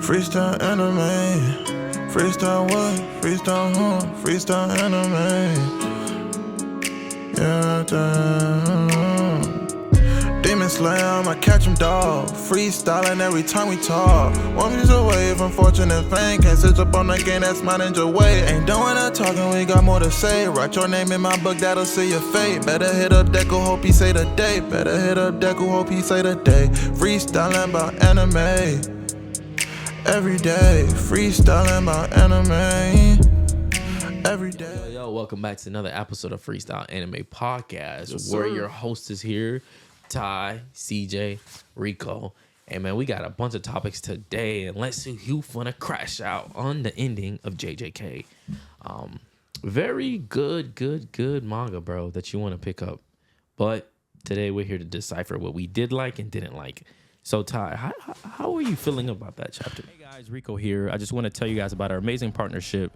Freestyle anime. Freestyle what? Freestyle freestyle anime. Yeah, Demon Slayer, I'ma catch him, dog. Freestyling every time we talk. 1 piece away from fortune and fame. Can't switch up on the game, that's my ninja way. Ain't doing that talking, we got more to say. Write your name in my book, that'll seal your fate. Better hit up Deku, hope he say the day. Better hit up Deku, hope he say the day. Freestyling about anime. Every day, freestyling about anime. Every day. Yo, welcome back to another episode of Freestyle Anime Podcast. Yes, where sir. your host is here, Ty, CJ, Rico. And man, we got a bunch of topics today, and let's see who's gonna crash out on the ending of JJK. Very good manga, bro, that you want to pick up. But today we're here to decipher what we did like and didn't like. So Ty, how are you feeling about that chapter? Hey guys, Rico here. I just want to tell you guys about our amazing partnership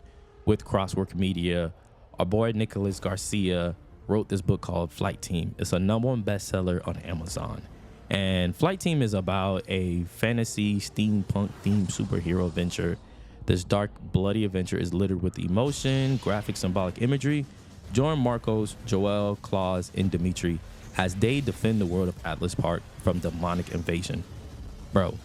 with Crosswork Media. Our boy Nicholas Garcia wrote this book called Flight Team. It's a #1 bestseller on Amazon. And Flight Team is about a fantasy steampunk themed superhero adventure. This dark, bloody adventure is littered with emotion, graphic, symbolic imagery. Join Marcos, Joel, Claus, and Dimitri as they defend the world of Atlas Park from demonic invasion. Bro,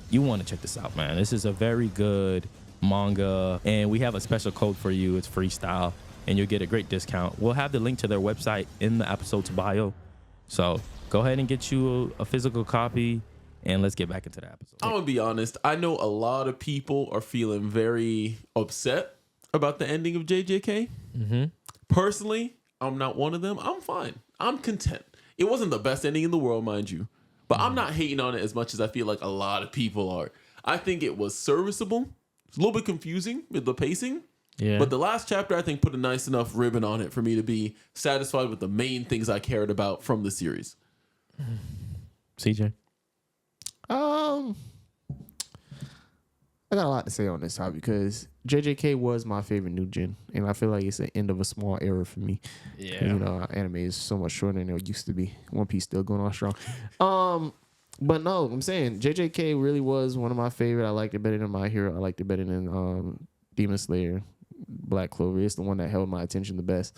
you want to check this out, man. This is a very good manga, and we have a special code for you. It's freestyle, and you'll get a great discount. We'll have the link to their website in the episode's bio. So go ahead and get you a physical copy, and let's get back into the episode. I'm gonna be honest. I know a lot of people are feeling very upset about the ending of JJK. Mm-hmm. Personally, I'm not one of them. I'm fine. I'm content. It wasn't the best ending in the world, mind you, but I'm not hating on it as much as I feel like a lot of people are. I think it was serviceable. It's a little bit confusing with the pacing. Yeah. But the last chapter, I think, put a nice enough ribbon on it for me to be satisfied with the main things I cared about from the series. CJ? I got a lot to say on this topic because JJK was my favorite new gen, and I feel like it's the end of a small era for me. Yeah. You know, anime is so much shorter than it used to be. One Piece still going on strong. But no, I'm saying JJK really was one of my favorite. I liked it better than My Hero. I liked it better than Demon Slayer, Black Clover. It's the one that held my attention the best.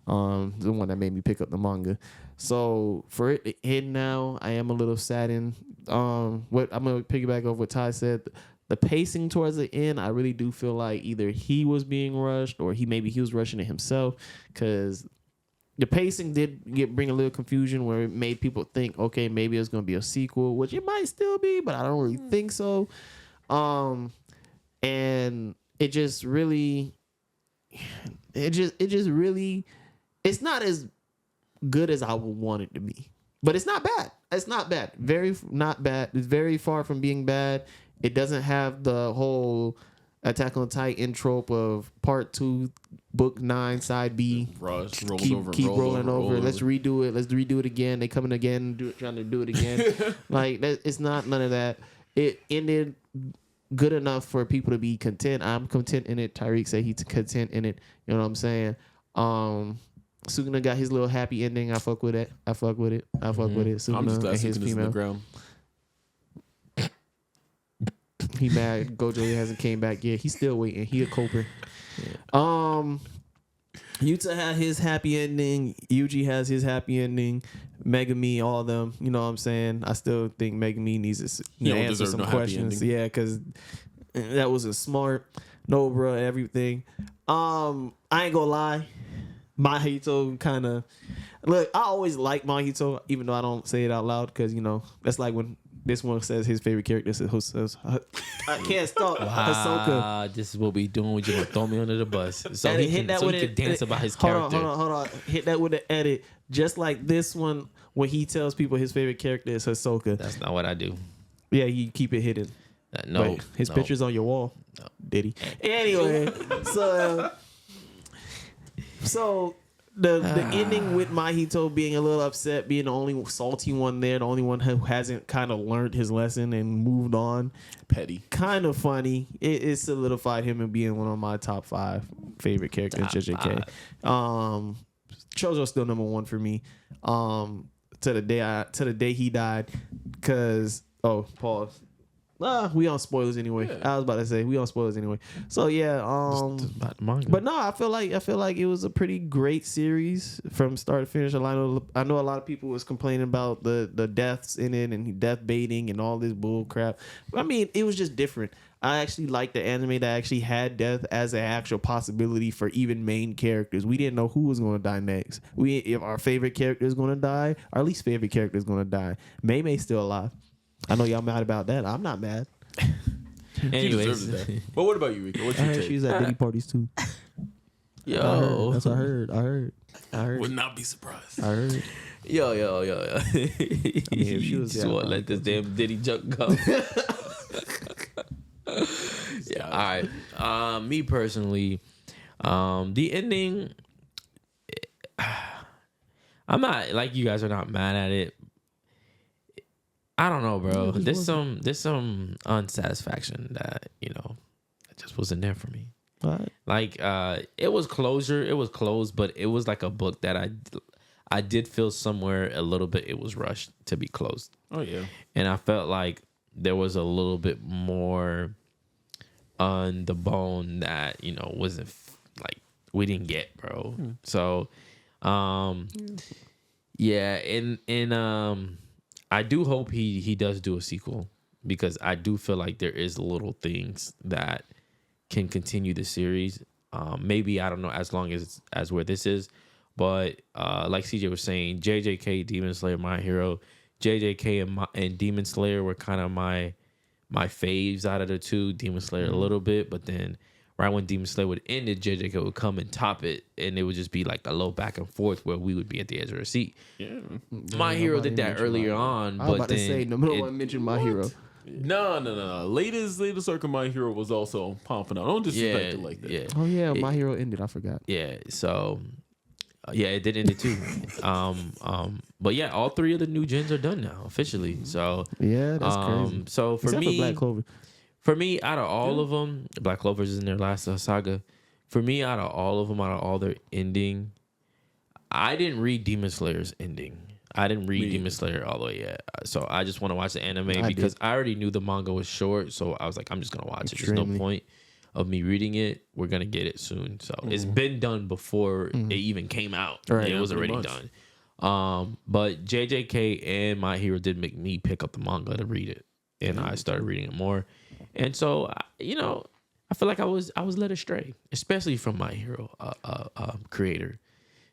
The one that made me pick up the manga. So for it to end now, I am a little saddened. What I'm gonna piggyback off what Ty said. The pacing towards the end, I really do feel like either he was being rushed or maybe he was rushing it himself, because the pacing did bring a little confusion where it made people think, okay, maybe it's gonna be a sequel, which it might still be, but I don't really think so. And it just really, it's not as good as I would want it to be, but it's not bad. It's not bad. Very not bad. It's very far from being bad. It doesn't have the whole Attack on Titan trope of part 2, book 9, side B. Rush, Keep rolling over. Let's redo it. Let's redo it again. They coming again, trying to do it again. Like that, it's not none of that. It ended good enough for people to be content. I'm content in it. Tyreek said he's content in it. You know what I'm saying? Sukuna got his little happy ending. I fuck with it. Sukuna I'm just glad and his Sukuna's in the female. ground. He mad. Gojo hasn't came back yet. He's still waiting. He a coper. Yuta had his happy ending. Yuji has his happy ending. Megami, all of them. You know what I'm saying? I still think Megami needs to answer some questions. Yeah, because that wasn't smart. Nobra, everything. I ain't gonna lie. Mahito kind of... Look, I always like Mahito, even though I don't say it out loud, because, you know, that's like when this one says his favorite character says, I can't stop. Hisoka. This is what we doing. We just gonna throw me under the bus, so he can dance about his character. Hold on. Hit that with an edit. Just like this one, when he tells people his favorite character is Hisoka. That's not what I do. Yeah, you keep it hidden. No, Wait, his picture's on your wall. No. Did he? Anyway, so the ending with Mahito being a little upset, being the only salty one there, the only one who hasn't kind of learned his lesson and moved on. Petty. Kind of funny. It solidified him in being one of my top 5 favorite characters in JJK. Chojo's still number 1 for me. to the day he died. Cause pause. We on spoilers anyway. Yeah. I was about to say we on spoilers anyway. So yeah, Just about the manga. but no, I feel like it was a pretty great series from start to finish. I know a lot of people was complaining about the deaths in it and death baiting and all this bull crap. I mean, it was just different. I actually liked the anime that actually had death as an actual possibility for even main characters. We didn't know who was going to die next. If our favorite character is going to die, our least favorite character is going to die. May's still alive. I know y'all mad about that. I'm not mad. She deserves Anyways, that. But what about you, Rico? What's I your heard take? she's at Diddy parties too. yo, That's what I heard. I heard. Would not be surprised. I heard. yo. if she was Just there, want to I'd let this damn Diddy junk go. Yeah. All right. Me personally, the ending. I'm not like you guys are not mad at it. I don't know, bro. There's some unsatisfaction that it just wasn't there for me. What? Like it was closure. It was closed, but it was like a book that I did feel somewhere a little bit it was rushed to be closed. Oh yeah. And I felt like there was a little bit more on the bone that wasn't like we didn't get, bro. So yeah, and I do hope he does do a sequel, because I do feel like there is little things that can continue the series. Maybe, I don't know, as long as where this is, but like CJ was saying, JJK, Demon Slayer, My Hero, JJK and Demon Slayer were kind of my faves out of the two. Demon Slayer a little bit, but then right when Demon Slayer would end it, JJK would come and top it, and it would just be like a little back and forth where we would be at the edge of our seat. Yeah. My Hero did that earlier on, I was but about to say no one mentioned My Hero. No. Latest arc of My Hero was also popping out. Don't disrespect it like that. Yeah. Oh yeah, My Hero ended. I forgot. Yeah, so it did end it too. But yeah, all three of the new gens are done now officially. So Yeah, that's crazy. So for Except me, for Black Clover. For me, out of all of them, Black Clover's in their last saga. For me, out of all of them, out of all their ending, I didn't read Demon Slayer's ending. I didn't read Demon Slayer all the way yet. So I just want to watch the anime because I already knew the manga was short. So I was like, I'm just going to watch it. There's no point of me reading it. We're going to get it soon. So it's been done before it even came out. Right, it was already done. But JJK and My Hero did make me pick up the manga to read it. And I started reading it more. And so, I feel like I was led astray, especially from My Hero creator.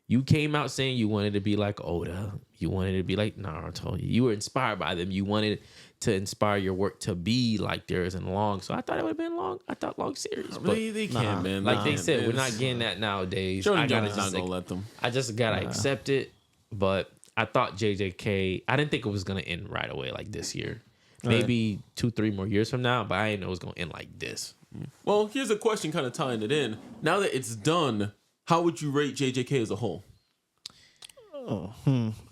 You came out saying you wanted to be like Oda. You wanted to be like Naruto. You were inspired by them. You wanted to inspire your work to be like theirs and long. So I thought it would have been long. I thought long series. But They can't, man. like they said, we're not getting that nowadays. Shonen Jump is not going to let them. I just got to accept it. But I thought JJK, I didn't think it was going to end right away like this year. Maybe 2-3 more years from now, but I didn't know it was going to end like this. Well, here's a question kind of tying it in. Now that it's done, how would you rate JJK as a whole?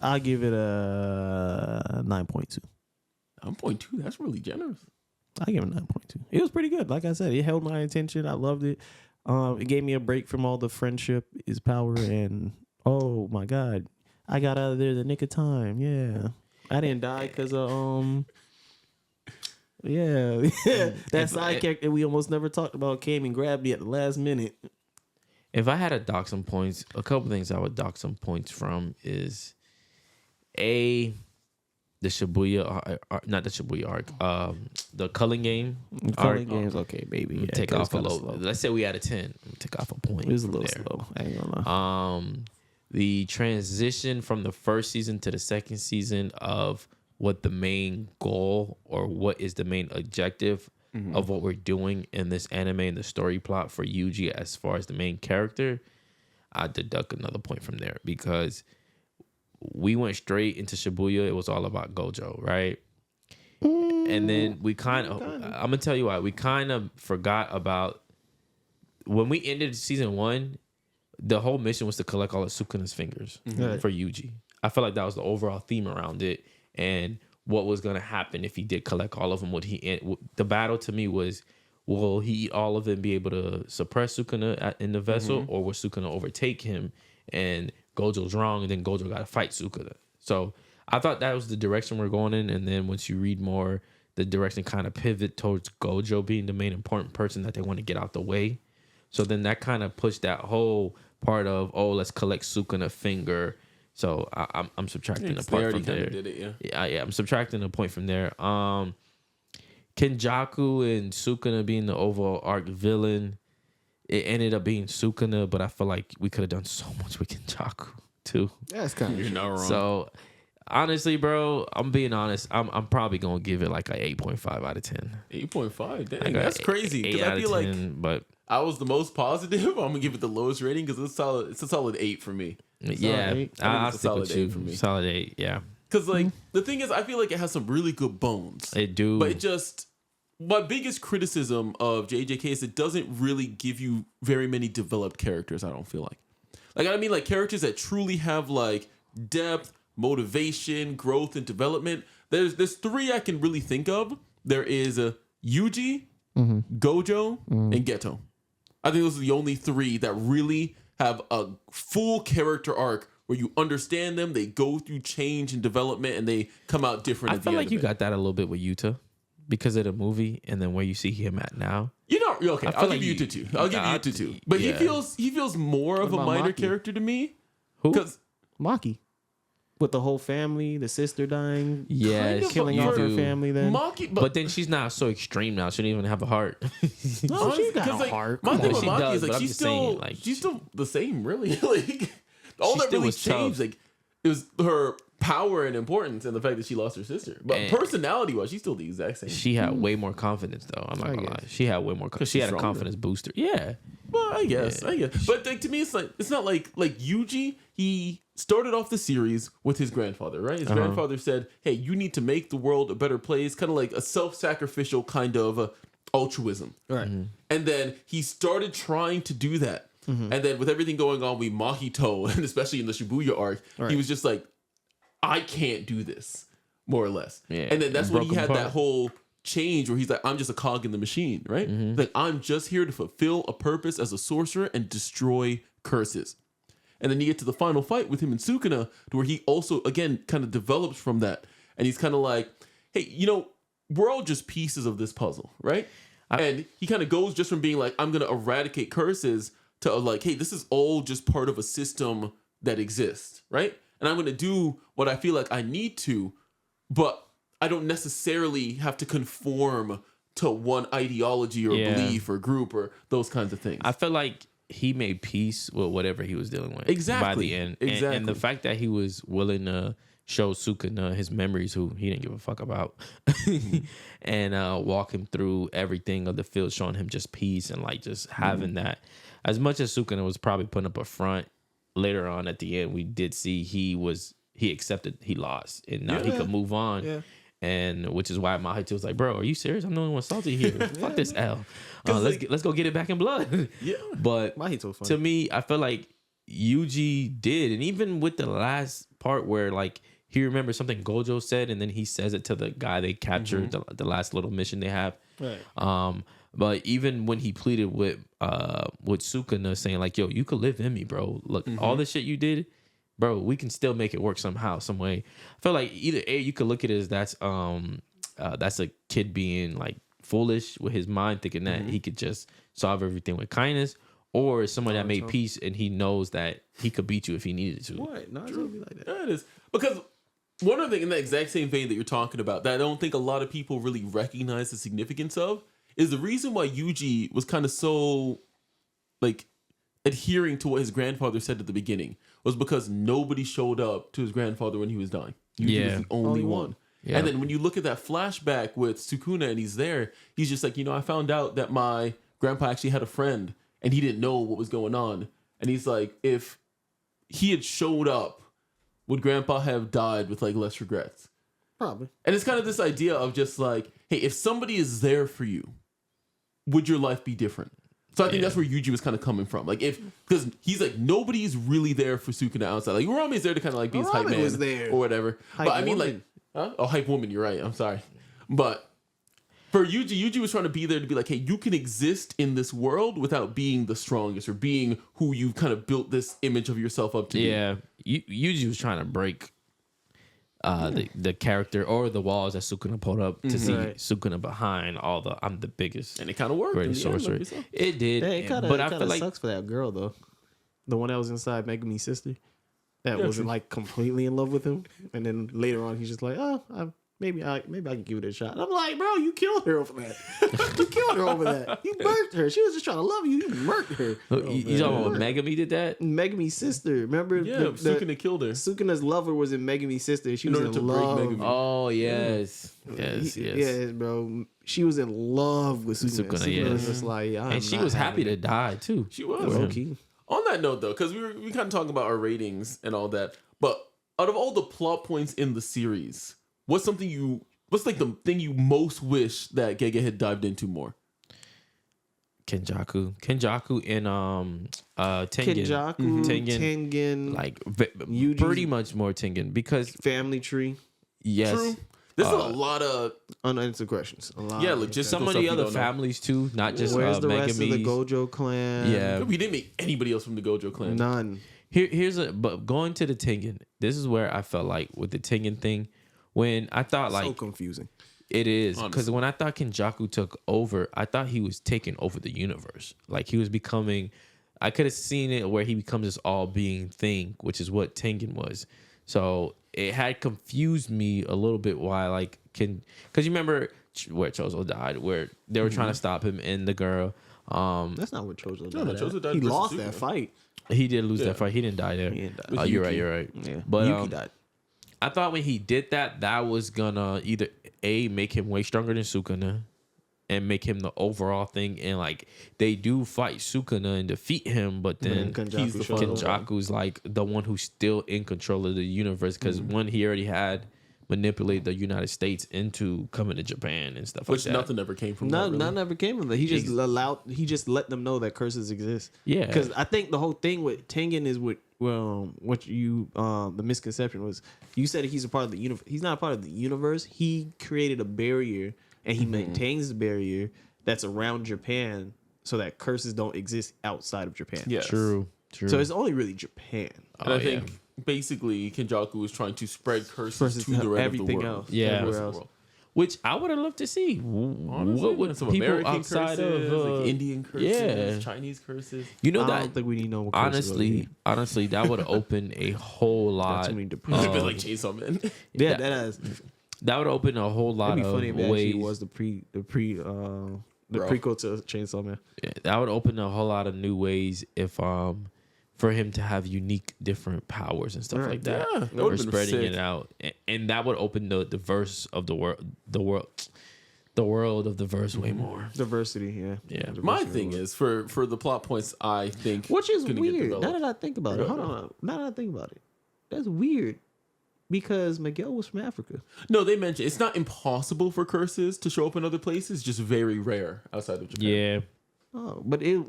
I'll give it a 9.2. 9.2? That's really generous. I give it a 9.2. It was pretty good. Like I said, it held my attention. I loved it. It gave me a break from all the friendship is power and oh my God, I got out of there the nick of time. Yeah. I didn't die because of that side character we almost never talked about came and grabbed me at the last minute. If I had to dock some points, a couple things I would dock some points from is the Shibuya, not the Shibuya arc, the Culling Game. Culling Game's okay, baby. Yeah, take off a little. Let's say we had a 10. Take off a point. It was a little slow. I ain't gonna lie. The transition from the first season to the second season of what the main goal or what is the main objective of what we're doing in this anime and the story plot for Yuji as far as the main character, I deduct another point from there because we went straight into Shibuya. It was all about Gojo, right? And then we I'm going to tell you why. We kind of forgot about when we ended season 1, the whole mission was to collect all of Sukuna's fingers for Yuji. I felt like that was the overall theme around it. And what was going to happen if he did collect all of them? Would he end? The battle to me was, will he eat all of it and be able to suppress Sukuna in the vessel, or will Sukuna overtake him and Gojo's wrong and then Gojo got to fight Sukuna? So I thought that was the direction we're going in, and then once you read more, the direction kind of pivot towards Gojo being the main important person that they want to get out the way. So then that kind of pushed that whole part of, oh, let's collect Sukuna finger. So I'm subtracting the part from there. Did it, Yeah, I'm subtracting the point from there. Kenjaku and Sukuna being the overall arc villain, it ended up being Sukuna, but I feel like we could have done so much with Kenjaku too. That's kind of You're not wrong. So honestly, bro, I'm being honest. I'm probably gonna give it like a 8.5 out of 10. 8.5. Dang, Like that's crazy. Because I feel like but I was the most positive. I'm gonna give it the lowest rating because it's a solid 8 for me. yeah, eight. I'll it's a stick solid with 8 you. for me. Solid 8, yeah. Because like the thing is, I feel like it has some really good bones. It do. But it just, my biggest criticism of JJK is it doesn't really give you very many developed characters. I don't feel like I mean, like characters that truly have like depth, motivation, growth, and development. There's 3 I can really think of. There is Yuji, Gojo, and Geto. I think those are the only 3 that really have a full character arc where you understand them, they go through change and development, and they come out different. I at the feel end like of you it. got that a little bit with Yuta because of the movie and then where you see him at now. You know, okay. I feel I'll like give you you- Yuta too. I'll give you Yuta too. But yeah. he feels more of a about minor Maki? character to me. Who? Because Maki. With the whole family, the sister dying, Yeah, Kind of, killing but off her you- family. Then Maki, But then she's not so extreme now. She don't even have a heart. no, she got because, a heart. My Come thing on. with She Maki does, is but like I'm she's just still saying, like, she's still the same, really. Like all She that still really was tough. changed, like it was her power and importance and the fact that she lost her sister. But And- personality wise, she's still the exact same. She had way more confidence though. I'm not I gonna lie. guess. She had way more. She she's had a stronger. confidence booster. Yeah. Well, I guess. But like to me, it's not like Yuji. He started off the series with his grandfather, right? His grandfather said, "Hey, you need to make the world a better place." Kind of like a self-sacrificial kind of altruism, Right. And then he started trying to do that, and then with everything going on with Mahito, and especially in the Shibuya arc, he was just like, "I can't do this," more or less. Yeah, And then that's when he broke had apart. that whole change where he's like, I'm just a cog in the machine, right? Like, I'm just here to fulfill a purpose as a sorcerer and destroy curses. And then you get to the final fight with him and Sukuna, to where he also, again, kind of develops from that. And he's kind of like, hey, we're all just pieces of this puzzle, right? And he kind of goes just from being like, I'm going to eradicate curses to like, hey, this is all just part of a system that exists, right? And I'm going to do what I feel like I need to, but I don't necessarily have to conform to one ideology or belief or group or those kinds of things. I feel like he made peace with whatever he was dealing with. Exactly. By the end. And the Exactly. fact that he was willing to show Sukuna his memories, who he didn't give a fuck about, and walk him through everything of the field, showing him just peace and like just having that. As much as Sukuna was probably putting up a front, later on at the end, we did see he accepted he lost, and now he could move on. Yeah. And which is why Mahito was like, "Bro, are you serious? I'm the only one salty here. Fuck this L. 'Cause, Let's go get it back in blood." Yeah. But Mahito funny. to me, I feel like Yuji did, and even with the last part where like he remembers something Gojo said, and then he says it to the guy they captured, the last little mission they have. Right. But even when he pleaded with Sukuna, saying like, "Yo, you could live in me, bro. Look, all the shit you did." Bro, we can still make it work somehow, some way. I feel like either you could look at it as that's a kid being like foolish with his mind, thinking that he could just solve everything with kindness, or someone that made peace and he knows that he could beat you if he needed to. What? No, it's gonna be like that. Yeah, it is. Because one other thing in that exact same vein that you're talking about that I don't think a lot of people really recognize the significance of is the reason why Yuji was kind of so like adhering to what his grandfather said at the beginning was because nobody showed up to his grandfather when he was dying. Yuji was the only one. Yeah. And then when you look at that flashback with Sukuna and he's there, he's just like, I found out that my grandpa actually had a friend and he didn't know what was going on. And he's like, if he had showed up, would grandpa have died with like less regrets? Probably. And it's kind of this idea of just like, hey, if somebody is there for you, would your life be different? So I think that's where Yuji was kind of coming from. Like because he's like, nobody's really there for Sukuna outside. Like Urami's there to kind of like be his hype Urami man was there. or whatever. Hype but I mean woman. hype woman, you're right. I'm sorry. But for Yuji was trying to be there to be like, hey, you can exist in this world without being the strongest or being who you kind of built this image of yourself up to be. Yeah, Yuji was trying to break the character or the walls that Sukuna pulled up to see Right. Sukuna behind all the I'm the biggest And it kind of worked. in greatest the end, sorcerer. like we saw. It did, Yeah, it kind but I of feel like sucks for that girl though. The one that was inside Megami's sister, that Yeah, wasn't true. like completely in love with him, and then later on he's just like, oh, maybe I can give it a shot. And I'm like, bro, you killed her over that. You killed her over that. You murked her. She was just trying to love you. You murked her. you talking about Megami did that. Megami's sister. Remember? Yeah, the Sukuna killed her. Sukuna's lover was in Megami's sister. She In was order in to break love. Megami. Oh yes, yes. Yes, bro. She was in love with Sukuna. Sukuna, Sukuna was yes. just like, And she was happy to die too. She was. Low key. On that note, though, because we kind of talking about our ratings and all that, but out of all the plot points in the series, what's like the thing you most wish that Gege had dived into more? Kenjaku and Tengen. Kenjaku, Tengen, Tengen, like Yuji's- pretty much more Tengen because family tree, yes, True. There's a lot of unanswered questions. A lot. yeah, logistical some of stuff the you other don't know. families too, not just Where's the rest of the Megami's. Gojo clan? Yeah. We didn't make anybody else from the Gojo clan. None. But going to the Tengen, this is where I felt like with the Tengen thing, when I thought So like confusing. it is because Honestly. when I thought Kenjaku took over, I thought he was taking over the universe. Like he was becoming, I could have seen it where he becomes this all-being thing, which is what Tengen was. So it had confused me a little bit why like because you remember where Chozo died, where they were trying to stop him and the girl. That's not what Chozo died. no, at. Chozo died He versus lost Sukuna. that fight. He did lose Yeah. that fight. He didn't die there. He didn't die. With You're Yuki. right. You're right. Yeah, But Yuki died. I thought when he did that, that was gonna either make him way stronger than Sukuna, and make him the overall thing. And like they do fight Sukuna and defeat him, but then he's the final Kenjaku's like the one who's still in control of the universe because one he already had manipulated the United States into coming to Japan and stuff Which like that. nothing ever came from None, that. Really. none ever came of it. He just let them know that curses exist. Yeah. Because I think the whole thing with Tengen is what you the misconception was. You said he's a part of the universe. He's not a part of the universe. He created a barrier and he maintains the barrier that's around Japan so that curses don't exist outside of Japan. Yes. True. So it's only really Japan. And I think basically Kenjaku was trying to spread curses to the rest of the everything world. else. Yeah. Everywhere Rest of the else. world. Which I would have loved to see. Honestly, What would some people American outside curses, of like Indian curses, yeah. Chinese curses? You know I that don't think we need no more curses over here. honestly, that would open a whole lot. too many It's depression. a bit like Chainsaw Man. Yeah, that has. That would open a whole lot It'd be of funny if it ways. actually was the prequel to Chainsaw Man. Yeah, that would open a whole lot of new ways if for him to have unique different powers and stuff Right. like that. Yeah, that Or would've been spreading sick. it out, and that would open the verse of the world of the verse way more. Diversity, yeah. Yeah. My thing is for the plot points, I think Which is gonna get weird. Now developed. that I think about it. Hold on. Now that I think about it. That's weird. Because Miguel was from Africa. No, they mentioned it's not impossible for curses to show up in other places, just very rare outside of Japan. Yeah, Oh, but it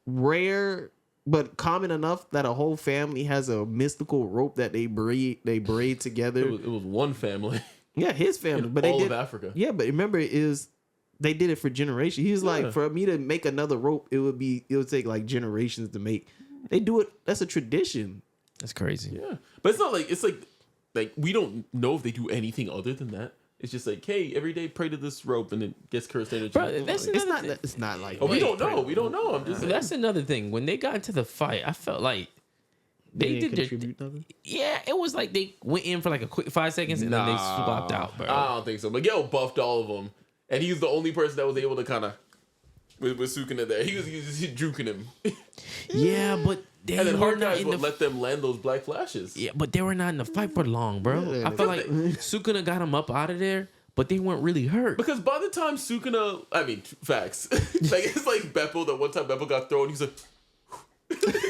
rare but common enough that a whole family has a mystical rope that they braid together. It was one family. Yeah, his family. In But all they of did Africa. Yeah, but remember they did it for generations. He was Yeah. like, for me to make another rope, it would take like generations to make. They do it. That's a tradition. that's crazy. Yeah, but it's not like like we don't know if they do anything other than that. It's just like, hey, every day pray to this rope and it gets cursed energy. Bro, that's It's another not. thing. It's not like. Oh, we hey, don't know. We don't know. I'm just saying. That's another thing. When they got into the fight, I felt like they didn't did their, contribute nothing. yeah, it was like they went in for like a quick 5 seconds and then they swapped out, bro. I don't think so. Miguel buffed all of them, and he was the only person that was able to kind of with Sukuna there. He was juking him, Yeah, but they and then were Hard not Guys in would the let them land those black flashes. yeah, but they were not in the fight for long, bro. Yeah, I felt like Sukuna got him up out of there, but they weren't really hurt. Because by the time Sukuna, I mean, facts. Like it's like Beppo. That one time Beppo got thrown, he's like,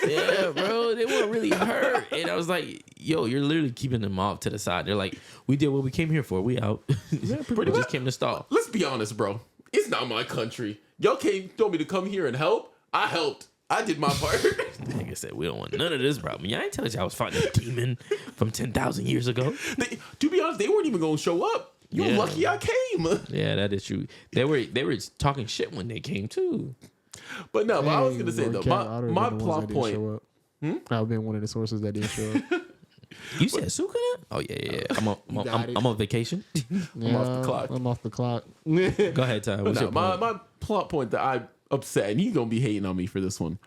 Yeah, bro, they weren't really hurt, and I was like, "Yo, you're literally keeping them off to the side." They're like, "We did what we came here for. We out. We just came to stall." let's be honest, bro. It's not my country. Y'all told me to come here and help. I helped. I did my part. Like I said, we don't want none of this, bro. I mean, I ain't telling you I was fighting a demon from 10,000 years ago. To be honest, they weren't even gonna show up. You're Yeah. lucky I came. Yeah, that is true. They were talking shit when they came too. But no, but I was gonna say though, my plot point. I've been one of the sources that didn't show up. You said Sukuna? Oh yeah. I'm on vacation. I'm off the clock. I'm off the clock. Go ahead, Ty. What's No, your point? my plot point that I'm upset, and he's gonna be hating on me for this one.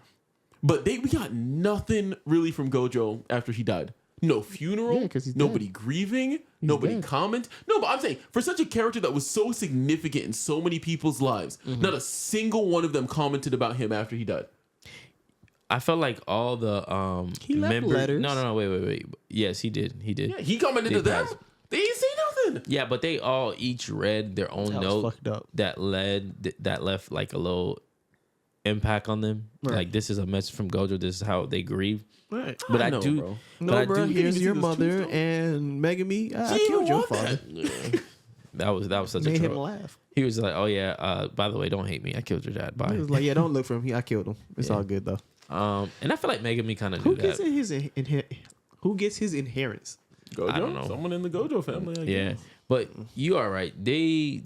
But we got nothing really from Gojo after he died. No funeral. Yeah, 'cause he's nobody grieving. Nobody dead. comment. No, but I'm saying for such a character that was so significant in so many people's lives, not a single one of them commented about him after he died. I felt like all the He left members. letters. No, wait. Yes, he did. Yeah, he commented to They them. passed. They didn't say nothing. Yeah, but they all each read their own That was note fucked up. that left like a little impact on them. Right. Like, this is a message from Gojo. This is how they grieve. Right. But I know, do. bro. But No, I bro. do. Here's see your this mother tombstone? and Megami. I She killed didn't your want father. that. That was such Made a him troll. laugh. He was like, "Oh yeah, by the way, don't hate me. I killed your dad." He Bye. was like, "Yeah, don't look for him. I killed him. It's Yeah. all good though." And I feel like Megami kind of Who knew gets that. who gets his inheritance? Gojo? I don't know. Someone in the Gojo family. I Yeah, guess. but you are right. They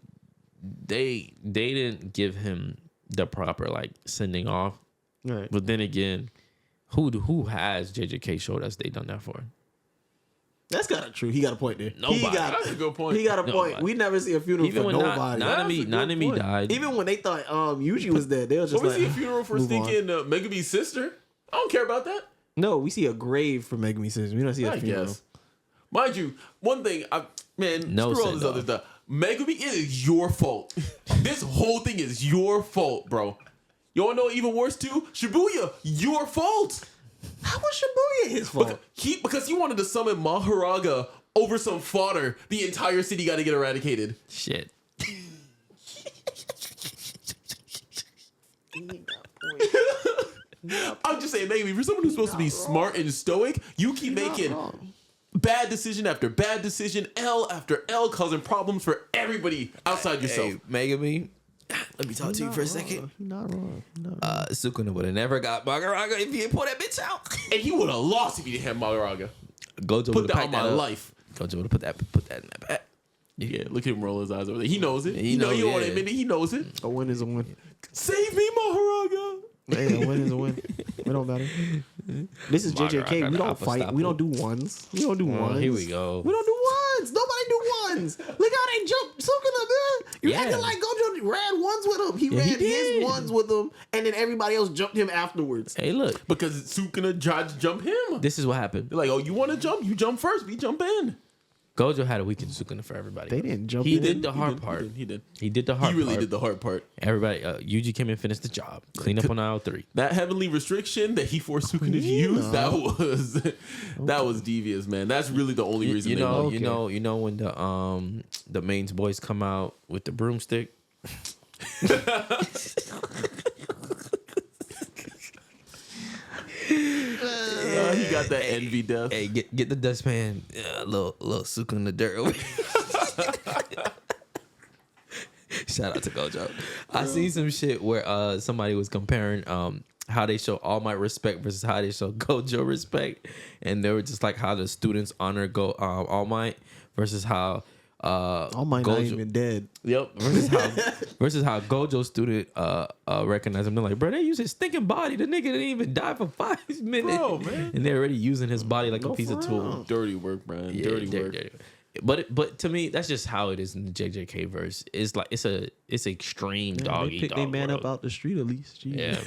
didn't give him the proper like sending off. Right. But then again, who has JJK showed us they done that for? That's kind of true. He got a point there. Nobody. That's a good point. He got a point. Nobody. We never see a funeral Even for when nobody. That's a good Nanami point. died. Even when they thought Yuji was dead, they were So just we like, see a funeral for move on. stinking Megumi's sister. I don't care about that. No, we see a grave for Megami Sisters. We don't see a I funeral. guess. Mind you, one thing, No screw all this send-off. other stuff. Megumi, it is your fault. This whole thing is your fault, bro. You wanna know even worse too? Shibuya, your fault. How was Shibuya his fault? Because he wanted to summon Maharaga over some fodder. The entire city got to get eradicated. Shit. I'm just saying, maybe for someone who's supposed to be smart and stoic, you keep making bad decision after bad decision, L after L, causing problems for everybody outside yourself. Megami. Let me talk to you for a second. You're not wrong. No. Sukuna would have never got Magaraga if he didn't pull that bitch out. And he would have lost if he didn't have Maharaga. Gojo Put would have that on packed my that up. life. Gojo would have put that in that bag. Yeah, look at him roll his eyes over there. He knows it. He You know, knows, you don't want to yeah. admit it. He knows it. A win is a win. Save me, Maharaga. Hey, a win is a win. It don't matter. This is Magaraga, JJK. We don't Alpha fight. Stopper. We don't do ones. We don't do ones. Here we go. We don't do ones. Nobody do ones. Look how they jump Sukuna, man. You Yeah. acting like Gojo ran ones with him. He Yeah, he ran did. his ones with him, and then everybody else jumped him afterwards. Hey, look. Because Sukuna tried to jump him. This is what happened. They're like, oh, you want to jump? You jump first. We jump in. Gojo had a weekend Sukuna for everybody. They didn't jump He in. did the hard did, part. He did. He did the hard He really part. did the hard part. Everybody, Yuji came in and finished the job. Clean up on aisle 3. That heavenly restriction that he forced Sukuna to use, that was devious, man. That's really the only reason. You they know, won. you know when the mains boys come out with the broomstick. He got that envy death. Hey, get the dustpan, little Suka in the dirt. Shout out to Gojo. I seen some shit where somebody was comparing how they show All Might respect versus how they show Gojo respect, and they were just like how the students honor All Might versus how All Might not even dead. Yep. Versus how Gojo student recognize him. They're like, bro, they use his stinking body. The nigga didn't even die for 5 minutes. Bro, man. And they're already using his body like a piece of tool. Dirty work, Brian. Yeah, dirty work. dirty. But to me, that's just how it is in the JJK verse. It's like it's extreme doggy They picked their dog man world. up out the street at least. Jeez. Yeah,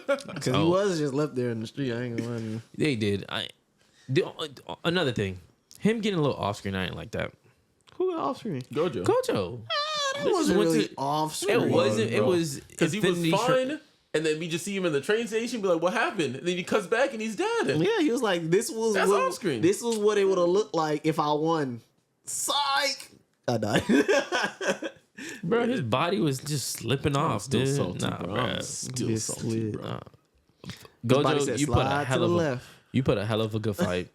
Because he Oh. was just left there in the street. I ain't gonna lie to you. they did. Another thing, him getting a little off screen. I ain't like that. Who got off screen? Gojo. Gojo. That wasn't went really to- off screen. It wasn't. It bro. was Because he was Infinity fine, and then we just see him in the train station, be like, what happened? And then he cuts back and he's dead. Yeah, he was like, "This was That's what, off screen. This was what it would have looked like if I won." Psych. I died. Bro, his body was just slipping off, Still dude. salty, Nah, bro. bro. I'm still Just salty, slid. bro. body Gojo, said, you put a "Slide to hell the of a left." you put a hell of a good fight.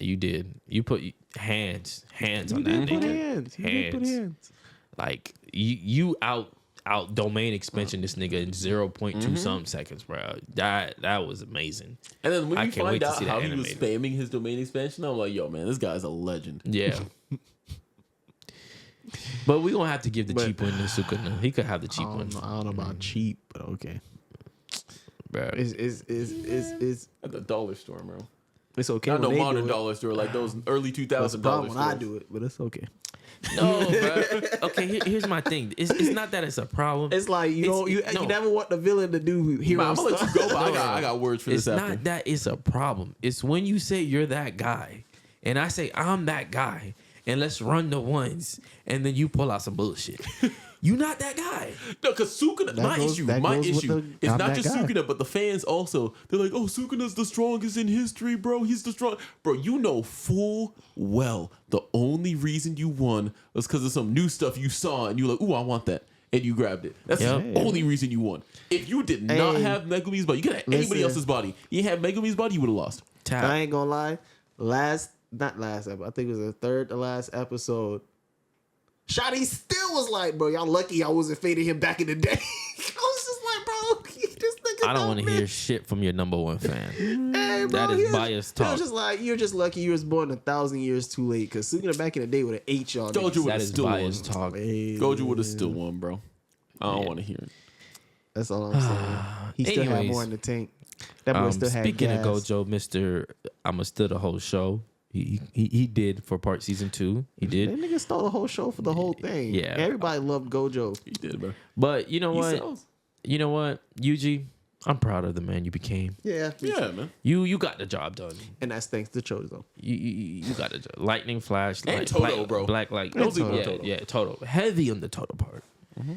You did. You put hands on that He did put nigga. hands. He did put Hands. hands. Like you out domain expansion this nigga in 0.2 something seconds, bro. That was amazing. And then when I you can't wait find to out see how that he was animated. spamming his domain expansion, I'm like, yo, man, this guy's a legend. Yeah. But we gonna have to give the But- cheap one to Sukuna. He could have the cheap I one, don't know about cheap, but okay. bro. Is At the dollar store, bro. It's okay. Not when no they modern do it. dollar store like those early 2000 That's the dollar problem when I stores. do it, but it's okay. No, bro. Okay, here's my thing. It's not that it's a problem. It's like you no. never want the villain to do hero I'm gonna let stuff. you go, but I got words for It's this after. not that it's a problem. It's when you say you're that guy, and I say I'm that guy, and let's run the ones, and then you pull out some bullshit. You not that guy. No, because Sukuna, my goes issue with the, is I'm not that just guy. Sukuna, but the fans also. They're like, oh, Sukuna's the strongest in history, bro. He's the strong. Bro, you know full well the only reason you won was because of some new stuff you saw, and you're like, ooh, I want that. And you grabbed it. That's Yep. the only reason you won. If you did not Hey, have Megumi's body, you could have anybody listen. else's body. You had Megumi's body, you would have lost. Tap. I ain't gonna lie. Not last episode. I think it was the third to last episode. Shotty still was like, bro, y'all lucky I wasn't fading him back in the day. I was just like, bro, this nigga. I don't want to hear shit from your number one fan. Hey, bro, That is he was- biased he talk. was just like, you're just lucky you was born 1,000 years too late. Because Sukuna back in the day would have ate y'all. Goju niggas. would That have is still won. biased talk. Hey, Goju would have still won, bro. I don't want to hear it. That's all I'm saying. He still had Anyways, more in the tank. That boy still had speaking gas. of Gojo, Mr. I'ma still the whole show. He did for part season 2. He That did. nigga stole the whole show for the whole thing. Yeah. Everybody loved Gojo. He did, bro. But you know He what? sells. You know what? Yuji, I'm proud of the man you became. Yeah. Yeah, man. You got the job done. And that's thanks to Chozo. You got the job. Lightning Flash. And Toto, bro. Black light. Those people yeah, Toto. yeah, Toto. Heavy on the Toto part.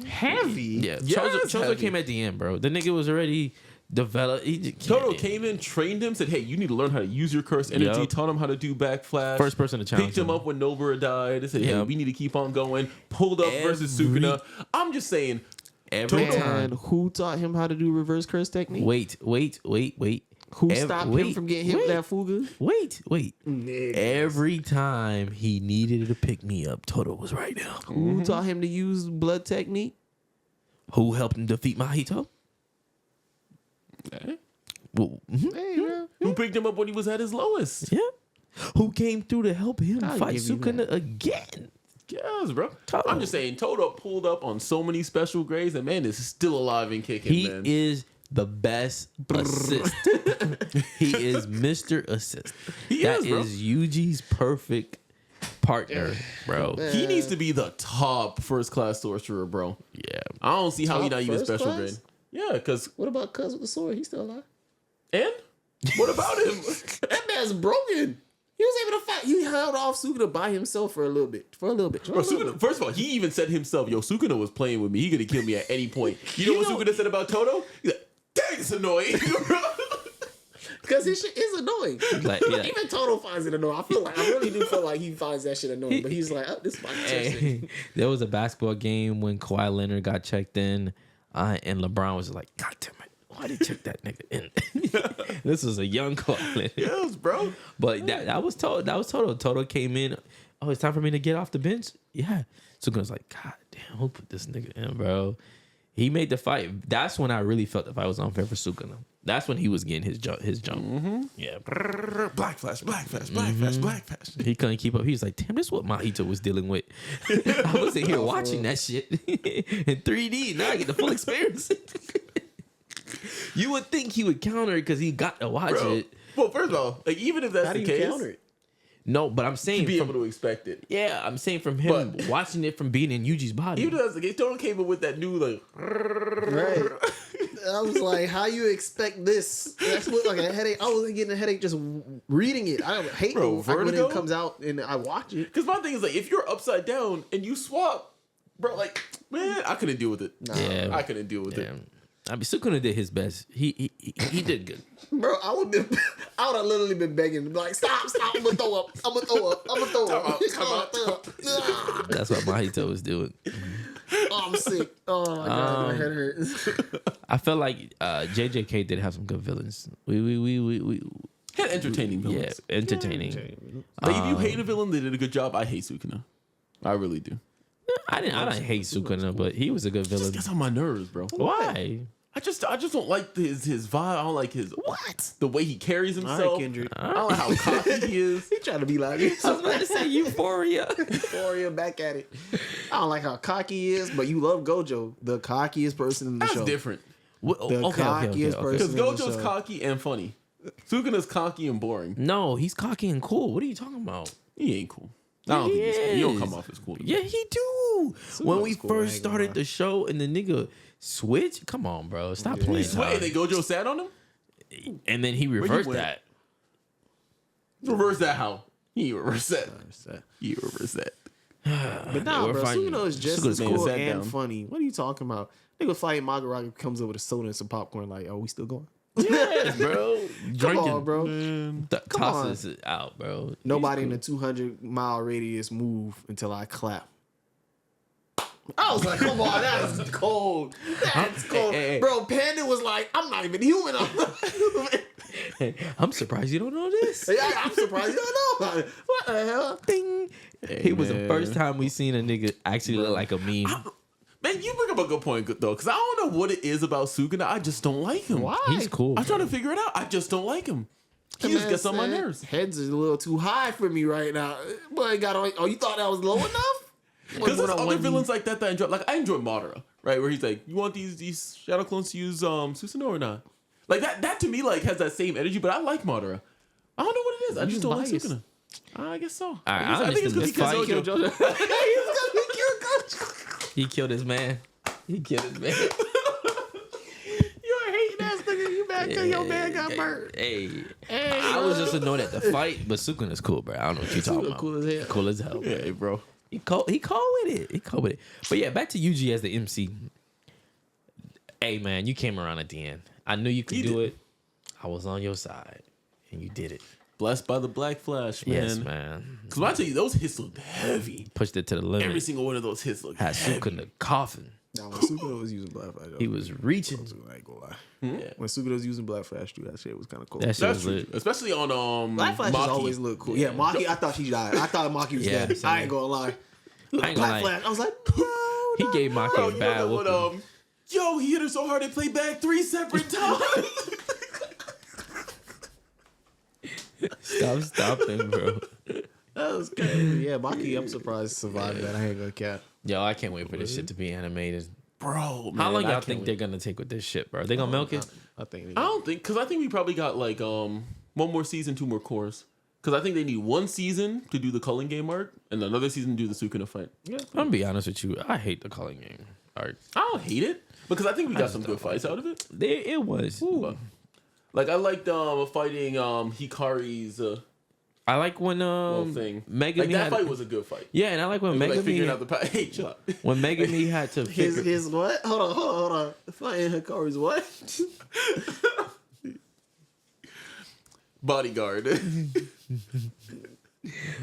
Heavy. Yeah. Yes, Chozo heavy. came at the end, bro. The nigga was already developed. He just Toto can't- came in, trained him, said, hey, you need to learn how to use your curse energy, Yup. taught him how to do backflash. First person to challenge Picked him him. up when Nobara died. They said, hey, Yup. we need to keep on going. Pulled up versus Every- Sukuna. I'm just saying, Every Toto- time. And who taught him how to do reverse curse technique? Wait. Who stopped him from getting hit with that Fuga? Wait. Nigga. Every time he needed to pick me up, Toto was right there. Who taught him to use blood technique? Who helped him defeat Mahito? eh? Well, Hey, bro. Who picked him up when he was at his lowest? yeah. Who came through to help him I'll fight give you Sukuna again? Yes, bro. Toto. I'm just saying, Toto pulled up on so many special grades, and man is still alive and kicking, He man. is the best assist. He is Mr. Assist. He That is, bro. is Yuji's perfect partner, bro. He needs to be the top first class sorcerer, bro. Yeah. I don't see how he Top not even first special class? grade. Yeah, because What about Cuz with the sword? He's still alive. and what about him? That man's broken. He was able to fight. He held off Sukuna by himself for a little bit. Bro, Sukuna, first of all, he even said himself, yo, Sukuna was playing with me. He could have killed me at any point. You know what Sukuna said about Toto? He's like, dang, it's annoying. Because his shit is annoying. Like, yeah. Even Toto finds it annoying. I really do feel like he finds that shit annoying. But he's like, oh, this is my test. Hey, there was a basketball game when Kawhi Leonard got checked in, and LeBron was like, God damn it, why did you check that nigga in? This was a young Kawhi Leonard. Yes, bro. But that was Toto. That was Toto. Toto came in. Oh, it's time for me to get off the bench. Yeah. Sukuna's like, God damn, who put this nigga in, bro? He made the fight. That's when I really felt the fight was unfair for Sukuna. That's when he was getting his jump. Yeah. Black flash, black flash, black flash, black flash. He couldn't keep up. He was like, damn, this is what Mahito was dealing with. I was in here watching that shit in 3D. Now I get the full experience. You would think he would counter it because he got to watch Bro. it. Well, first of all, like even if that's How do the you case, counter it? No, but I'm saying to be from, able to expect it. yeah, I'm saying from him But- watching it from being in Yuji's body. Even if that's the case, Toto came in with that new like. Right. I was like, how you expect this? That's what like a headache. I was getting a headache just reading it. I hate Bro, when Vertigo? it comes out and I watch it. Because my thing is like, if you're upside down and you swap, bro, like man, I couldn't deal with it. Yeah. I couldn't deal with Yeah. it. I mean, Sukuna did his best. He did good. Bro, I would have literally been begging, like, stop, I'm gonna throw up. I'm gonna throw up. Come out. Ah, That's what Mahito was doing. oh, I'm sick. Oh my god, my head hurts. I felt like JJK did have some good villains. We Had entertaining yeah, villains. entertaining. Like if you hate a villain, they did a good job. I hate Sukuna. I really do. I didn't hate Sukuna, but he was a good Just villain. gets on my nerves, bro. Why? I just don't like his vibe. I don't like his the way he carries All right, himself. Kendrick. I don't like how cocky he is. He trying to be like I was about to say Euphoria. Euphoria, back at it. I don't like how cocky he is, but you love Gojo, the cockiest person in the That's show. different. The cockiest person. Because in the Gojo's show. cocky and funny. Sukuna's cocky and boring. No, he's cocky and cool. What are you talking about? He ain't cool. I don't think he's cool. He don't come off as cool. To me. Yeah, he do. When we cool, I first ain't gonna started lie. the show and the nigga switch, come on, bro, stop playing. Wait, Ty. they Gojo sat on him? And then he reversed went? that. Reverse that how? He reversed that. He reversed that. But nah, we're bro, fighting. Sugino is just Sukuna's as cool. cool Sat and down. funny. What are you talking about? Nigga fighting Magaraki comes up with a soda and some popcorn. Like, oh, we still going? Yes, bro. Come Drinking. on, bro. Tosses it out, bro. Nobody in the 200-mile radius move until I clap. I was like, come on, that's cold. That's cold. hey. Bro, Panda was like, I'm not even human. I'm not human. I'm surprised you don't know this. I'm surprised you don't know. What the hell? Ding. It was the first time we seen a nigga actually look like a meme. Man, you bring up a good point though, because I don't know what it is about Sukuna. I just don't like him. Why? He's cool. I'm trying to figure it out. I just don't like him. He just gets on my nerves. Heads is a little too high for me right now. Boy, oh, you thought that was low enough? Because there's When I other went- villains like that I enjoy. Like I enjoy Madara, right? Where he's like, "You want these shadow clones to use Susanoo or not?" Like that to me like has that same energy. But I like Madara. I don't know what it is. I just don't like biased. Sukuna. I guess so. I I think it's because he understand killed this Jojo. He killed his man. He killed his man. You a hating ass nigga. You mad because your man got murdered. Hey, I was just annoyed at the fight, but Sukuna's cool, bro. I don't know what you're talking about. cool as hell. Cool as hell. Bro. Yeah, bro. He called with it. He called with it. But yeah, back to Yuji as the MC. Hey man, you came around at the end. I knew you could do it. I was on your side, and you did it. Blessed by the Black Flash, man. Yes, man. Because when I tell you, those hits looked heavy. Pushed it to the limit. Every single one of those hits looked Had heavy. Sukuna coughing. Now, when Sugino was using Black Flash, He was reaching. I ain't gonna lie. Yeah. When Sugino was using Black Flash, dude, that shit was kind of cool. That shit That's was true. lit. Especially on Black Flash Maki. always look cool. Yeah, Maki, I thought she died. I thought Maki was Yeah, dead. same. I ain't gonna lie. I ain't gonna Black lie. Flash, I was like, no, He gave Maki Bro, a you bad know whooping. what, yo, he hit her so hard they played back 3 separate times. Stop him, bro. that was crazy. Yeah, Maki, I'm surprised survived that. I ain't gonna cap. Yo, I can't wait for this shit to be animated. Bro, man, How long I y'all can't think wait. they're gonna take with this shit, bro? They gonna milk it? I think. I don't think, because I think we probably got like 1 more season, 2 more cores. Because I think they need 1 season to do the culling game arc and another season to do the Sukuna fight. I'm gonna be honest with you. I hate the calling game arc. I don't hate it because I think we got some good fights out of it. It was. Like I liked fighting Hikari's I like when thing. Megami Like that had, fight was a good fight. yeah, and I like when Like Megami figuring out the hey, chill out. when Megami had to figure. His what? Hold on. Fighting Hikari's what? Bodyguard.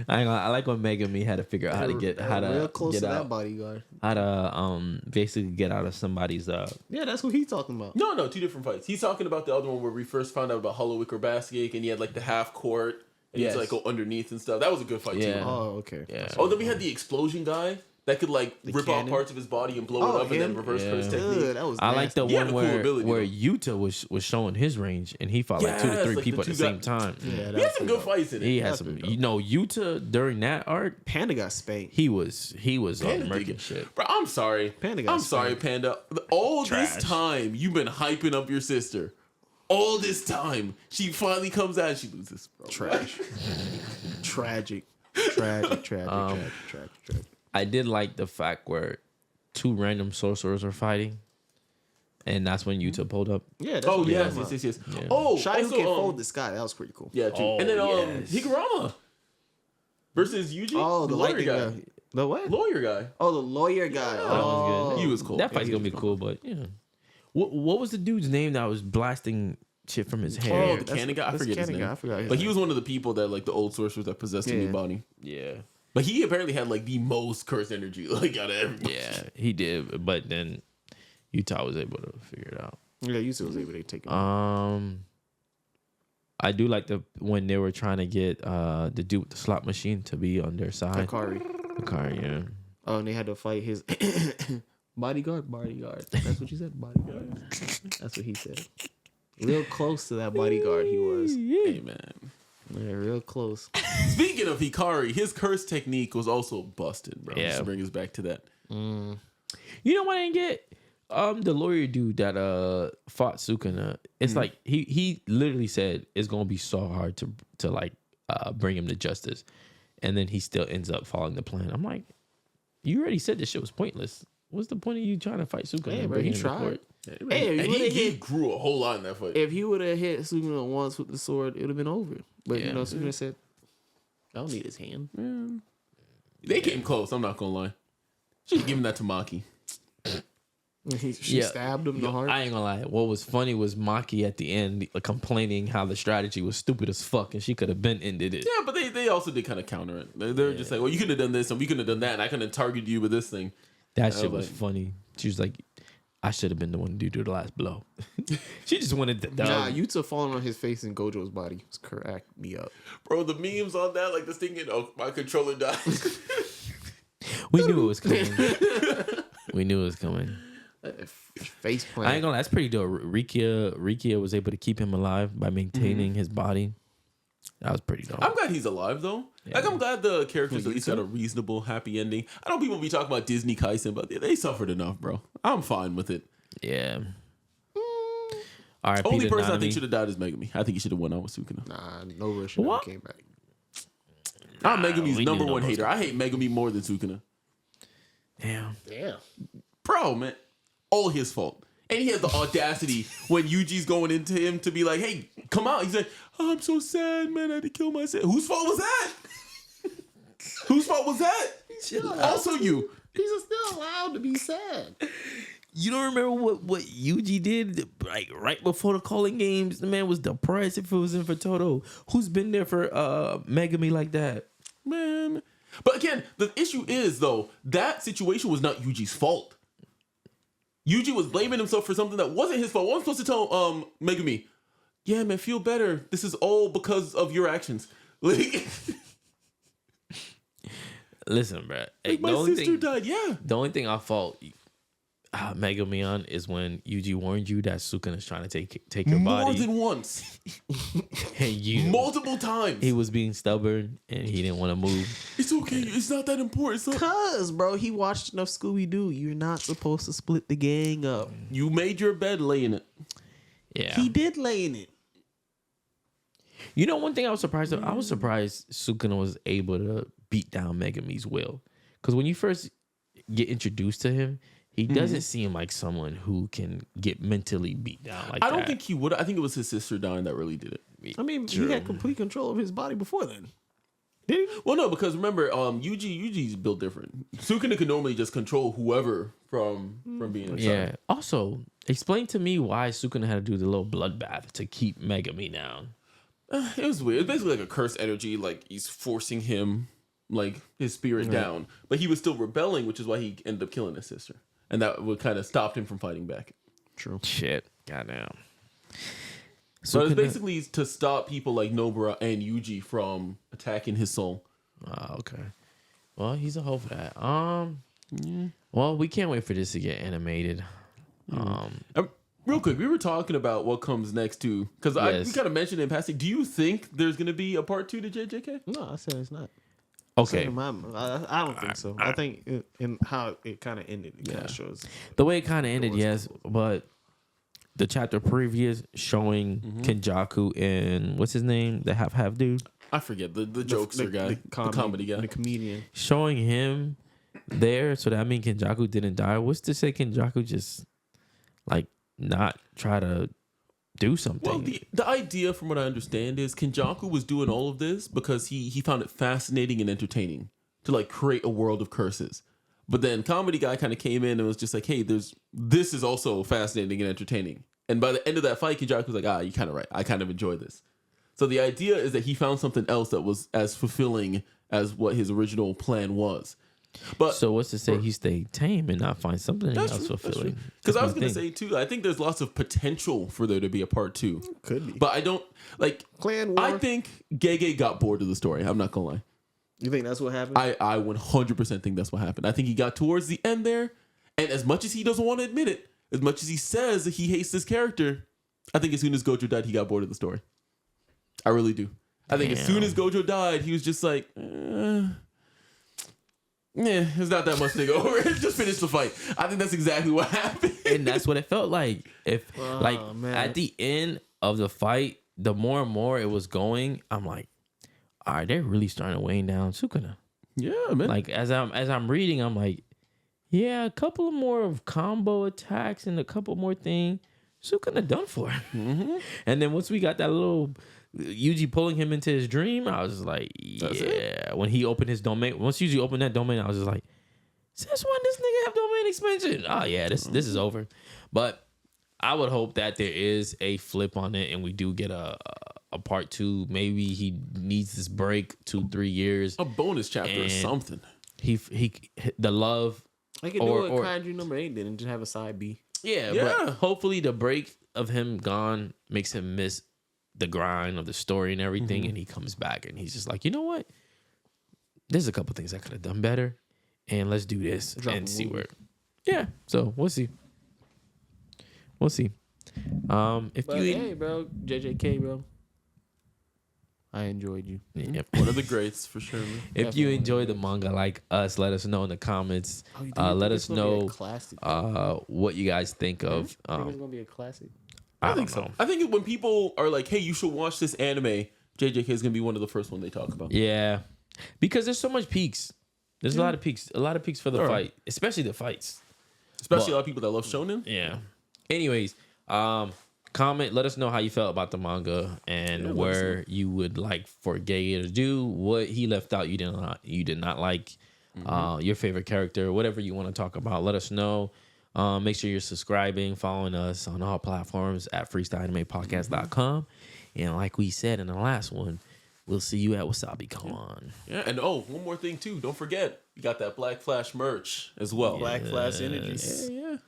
I like when Megami had to figure out how to get real close get to that out, bodyguard. how to basically get out of somebody's Yeah, that's what he's talking about. No, 2 different fights. He's talking about the other one where we first found out about Hollow Wicker Basket and he had like the half court and Yes. he's like go underneath and stuff. That was a good fight Yeah. too. Oh, okay. yeah. Oh, then we had the explosion guy that could like rip off cannon? parts of his body and blow Oh, it up and then him? reverse Yeah. curse Good. technique. That was. I like the He had one a cool where ability, where though. Yuta was showing his range and he fought like 2 to Yes, 3 like people the at the two same guys. time. Yeah, He had some good fights in it. He had That's some, pretty dope. you know, Yuta during that arc, Panda got spanked. he was Panda murking did- shit. Bro, I'm sorry. Panda got I'm sorry, spanked. Panda. All Trash. this time you've been hyping up your sister. All this time, she finally comes out and she loses. Bro. Trash. Tragic. Tragic. I did like the fact where 2 random sorcerers are fighting, and that's when Yuta pulled up. Yeah. That's Oh what yes, I'm yes. Yeah. Oh, Shai who also, can fold the sky. That was pretty cool. yeah, true. Oh, and then yes. Higurama versus Yuji. Oh, the lawyer lightning guy. guy. The what? Lawyer guy. Oh, the lawyer guy. That was Oh, good. He was cool. That fight's He gonna was be cool, but yeah. What was the dude's name that was blasting shit from his hair? Oh, the cannon guy. I that's forget his cannon name. guy. I forgot his But he name. was one of the people that like the old sorcerers that possessed a new Yeah. body. Yeah, But he apparently had like the most cursed energy like out of everybody. yeah, he did. But then Utah was able to figure it out. Yeah, you still was able to take him. I do like when they were trying to get the dude with the slot machine to be on their side. Hikari, yeah. Oh, and they had to fight his bodyguard. That's what you said, bodyguard. That's what he said. Real close to that bodyguard he was. Hey man. Yeah, real close. Speaking of Hikari, his curse technique was also busted, bro. Yeah. Just to bring us back to that. You know what I didn't get? The lawyer dude that fought Sukuna, it's like he literally said it's gonna be so hard to like bring him to justice, and then he still ends up following the plan. I'm like, you already said this shit was pointless. What's the point of you trying to fight Sukuna? Hey, and bro, bring he him to tried. court? Hey, And he grew a whole lot in that fight. if he would have hit Sukuna once with the sword, it would have been over. But Yeah. Sukuna said, "I don't need his hand." They came close. I'm not gonna lie. She's giving that to Maki. She Yeah. stabbed him in the Yo, heart. I ain't gonna lie. What was funny was Maki at the end complaining how the strategy was stupid as fuck, and she could have been ended it. Yeah, but they also did kind of counter it. They're just like, well, you could have done this and we could have done that, and I couldn't have targeted you with this thing. That shit was like- funny. She was like, I should have been the one to do the last blow. She just wanted the Nah, Yuta falling on his face in Gojo's body was cracked me up. Bro, the memes on that, like this thing, my controller died. We knew it was coming. We knew it was coming. Face plant. I ain't gonna lie, that's pretty dope. Rikia was able to keep him alive by maintaining his body. That was pretty dope. I'm glad he's alive though. Like I'm glad the characters at least got a reasonable, happy ending. I know people be talking about Disney Kaisen, but they suffered enough, bro. I'm fine with it. Yeah. All right. Only person I think should have died is Megumi. I think he should have went out with Sukuna. Nah, no rush never What? came back. I'm Megumi's we number knew one no hater. I hate Megumi more than Sukuna. Damn. Damn. Bro, man, all his fault. And he has the audacity when Yuji's going into him to be like, hey, come out. He's like, oh, I'm so sad, man. I had to kill myself. Whose fault was that? Whose fault was that? Also you. He's still allowed to be sad. You don't remember what Yuji did like right before the calling games? The man was depressed if it wasn't for Toto. Who's been there for Megami like that? Man. But again, the issue is, though, that situation was not Yuji's fault. Yuji was blaming himself for something that wasn't his fault. Wasn't supposed to tell Megumi, yeah, man, feel better. This is all because of your actions. Like, Listen, bro. Hey, my sister died. Yeah. The only thing I fault Megami on is when Yuji warned you that Sukuna's trying to take your More body. than once. And you, Multiple times. he was being stubborn and he didn't want to move. It's okay. It's not that important. It's not- Cause, bro, he watched enough Scooby Doo. You're not supposed to split the gang up. You made your bed, lay in it. Yeah. He did lay in it. You know, one thing I was surprised of? I was surprised Sukuna was able to beat down Megami's will. Because when you first get introduced to him, he doesn't seem like someone who can get mentally beat down like that. I don't think he would. I think it was his sister dying that really did it. I mean, he had complete control of his body before then. Did he? Well, no, because remember, Yuji's built different. Sukuna can normally just control whoever from being inside. Yeah. Also, explain to me why Sukuna had to do the little bloodbath to keep Megami down. It was weird. It's basically like a cursed energy, like he's forcing him, like his spirit down. But he was still rebelling, which is why he ended up killing his sister. And that would kind of stopped him from fighting back. True. Shit. Goddamn. So it's basically to stop people like Nobara and Yuji from attacking his soul. Oh, okay. Well, he's a hoe for that. Well, we can't wait for this to get animated. Real quick, we were talking about what comes next too, because Yes. we kind of mentioned in passing. Do you think there's going to be a part 2 to JJK? No, I said it's not. Okay. I don't think so. I think in how it kind of ended, it kind of shows. The way it kind of ended, yes, but the chapter previous showing Kenjaku and what's his name, the half dude, I forget the jokester guy, the comedy guy. the comedian. showing him there, so that means Kenjaku didn't die. What's to say Kenjaku just like not try to do something? Well, the idea, from what I understand, is Kenjaku was doing all of this because he found it fascinating and entertaining to like create a world of curses. But then comedy guy kind of came in and was just like, hey, this is also fascinating and entertaining. And by the end of that fight, Kenjaku was like, you're kind of right. I kind of enjoy this. So the idea is that he found something else that was as fulfilling as what his original plan was. But so what's to say he stayed tame and not find something else fulfilling? Because I was going to say too, I think there's lots of potential for there to be a part 2. Could be. But I don't like Clan War. I think Gege got bored of the story. I'm not gonna lie. You think that's what happened? I 100% think that's what happened. I think he got towards the end there, and as much as he doesn't want to admit it, as much as he says that he hates this character, I think as soon as Gojo died, he got bored of the story. I really do. I think as soon as Gojo died, he was just like, Yeah, it's not that much to go over. Just finish the fight. I think that's exactly what happened. And that's what it felt like. If man. at the end of the fight, the more and more it was going, I'm like, all right, they're really starting to weigh down Sukuna. Yeah, man. Like as I'm reading, I'm like, yeah, a couple of more of combo attacks and a couple more thing, Sukuna done for. Mm-hmm. And then once we got that little Yuji pulling him into his dream, I was just like, That's yeah. When he opened his domain, once Yuji opened that domain, I was just like, since when this nigga have domain expansion? Oh yeah, this is over. But I would hope that there is a flip on it and we do get a part 2. Maybe he needs this break 2-3 years. A bonus chapter or And something. He the love. I could do a Kaiju number 8 then and just have a side B. Yeah, but hopefully the break of him gone makes him miss the grind of the story and everything, and he comes back and he's just like, you know what? There's a couple things I could have done better, and let's do this and see where. Yeah, so we'll see. We'll see. If But you, hey, bro, JJK, bro, I enjoyed you. yeah. One of the greats for sure. Man. If you enjoy the manga like us, let us know in the comments. Oh, you think Let it's us gonna be a know classic? what you guys think of. Think it's gonna be a classic. I think so. I think when people are like, "Hey, you should watch this anime," JJK is gonna be one of the first one they talk about. Yeah, because there's so much peaks. There's a lot of peaks. A lot of peaks for the All fight, right. especially the fights. Especially a lot of people that love shonen. Yeah. Anyways, comment. Let us know how you felt about the manga and where you would like for Gay to do. What he left out you did not like. Your favorite character, whatever you want to talk about. Let us know. Make sure you're subscribing, following us on all platforms at freestyleanimepodcast.com. And like we said in the last one, we'll see you at WasabiCon. Yeah, and one more thing too. Don't forget, you got that Black Flash merch as well. Black Flash Energy. Yeah.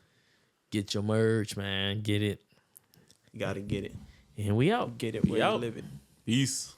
Get your merch, man. Get it. You gotta get it. And we out. Get it where you live it. Peace.